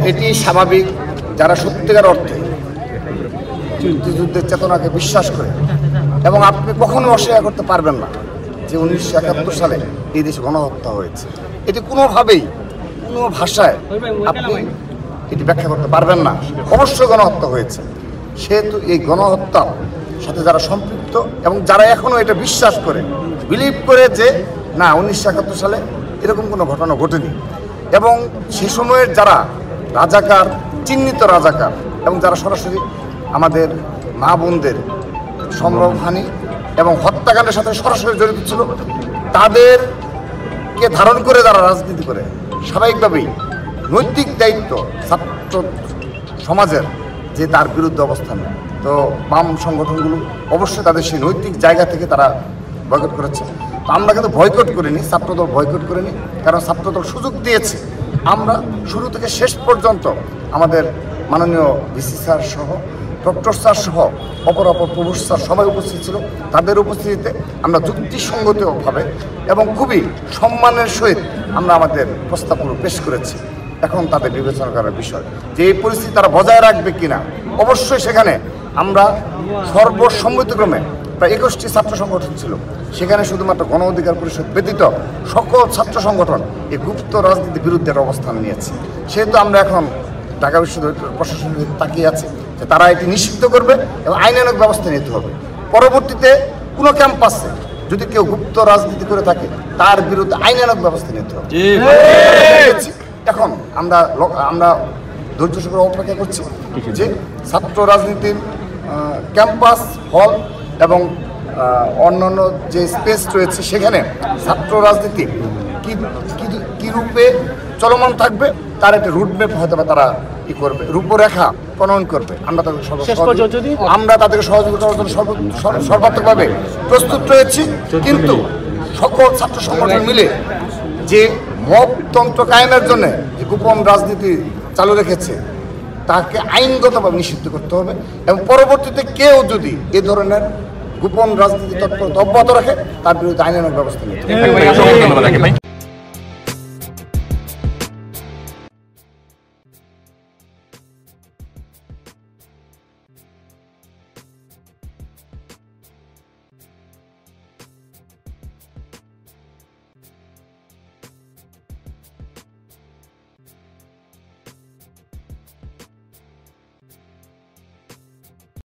এটি স্বাভাবিক। যারা সত্যিকার অর্থে মুক্তিযুদ্ধের চেতনাকে বিশ্বাস করে এবং আপনি কখনো অস্বীকার করতে পারবেন না যে 1971 সালে এই দেশে গণহত্যা হয়েছে। এটি কোনোভাবেই কোনো ভাষায় আপনি এটি ব্যাখ্যা করতে পারবেন না। অবশ্যই গণহত্যা হয়েছে। সেহেতু এই গণহত্যার সাথে যারা সম্পৃক্ত এবং যারা এখনও এটা বিশ্বাস করে বিলিভ করে যে না 1971 সালে এরকম কোনো ঘটনা ঘটেনি এবং সে সময়ের যারা রাজাকার, চিহ্নিত রাজাকার এবং যারা সরাসরি আমাদের মা বোনদের সম্ভ্রমহানি এবং হত্যাকাণ্ডের সাথে সরাসরি জড়িত ছিল, তাদেরকে ধারণ করে যারা রাজনীতি করে স্বাভাবিকভাবেই নৈতিক দায়িত্ব ছাত্র সমাজের যে তার বিরুদ্ধে অবস্থান। তো বাম সংগঠনগুলো অবশ্যই তাদের সেই নৈতিক জায়গা থেকে তারা বয়কট করেছে। তো আমরা কিন্তু বয়কট করিনি, ছাত্রদল বয়কট করিনি, কারণ ছাত্রদল সুযোগ দিয়েছে। আমরা শুরু থেকে শেষ পর্যন্ত আমাদের মাননীয় ভিসি স্যার সহ ডক্টর স্যার সহ অপর প্রভূষ স্যার সবাই উপস্থিত ছিল। তাদের উপস্থিতিতে আমরা যুক্তিসঙ্গতভাবে এবং খুবই সম্মানের সহিত আমরা আমাদের প্রস্তাবগুলো পেশ করেছি। এখন তাদের বিবেচনা করার বিষয় যে এই পরিস্থিতি তারা বজায় রাখবে কিনা। অবশ্যই সেখানে আমরা সর্বসম্মতিক্রমে প্রায় 21টি ছাত্র সংগঠন ছিল, সেখানে শুধুমাত্র গণ অধিকার পরিষদ ব্যতীত সকল ছাত্র সংগঠন এই গুপ্ত রাজনীতির বিরুদ্ধে অবস্থান নিয়েছে। সেহেতু আমরা এখন ঢাকা বিশ্ববিদ্যালয় প্রশাসনের তাকিয়ে আছে যে তারা এটি নিষিদ্ধ করবে এবং আইনানুগ ব্যবস্থা নিতে হবে। পরবর্তীতে কোনো ক্যাম্পাসে যদি কেউ গুপ্ত রাজনীতি করে থাকে তার বিরুদ্ধে আইনানুগ ব্যবস্থা নিতে হবে। এখন আমরা ধৈর্য সহকারে অপেক্ষা করছি যে ছাত্র রাজনীতির ক্যাম্পাস, হল এবং অন্যান্য যে স্পেস রয়েছে সেখানে ছাত্র রাজনীতি কী রূপে চলমান থাকবে তার একটা রুটম্যাপ হয়তো বা তারা ই করবে, রূপরেখা প্রণয়ন করবে। আমরা তাদেরকে সহযোগিতা করার জন্য সর্বাত্মকভাবে প্রস্তুত রয়েছি। কিন্তু সকল ছাত্র সংগঠন মিলে যে মবতন্ত্র কায়েমের জন্য যে গোপন রাজনীতি চালু রেখেছে তাকে আইনগতভাবে নিষিদ্ধ করতে হবে এবং পরবর্তীতে কেউ যদি এ ধরনের গোপন রাজনীতি তৎপরতা অব্যাহত রাখে তার বিরুদ্ধে আইনানুগ ব্যবস্থা নিতে হবে।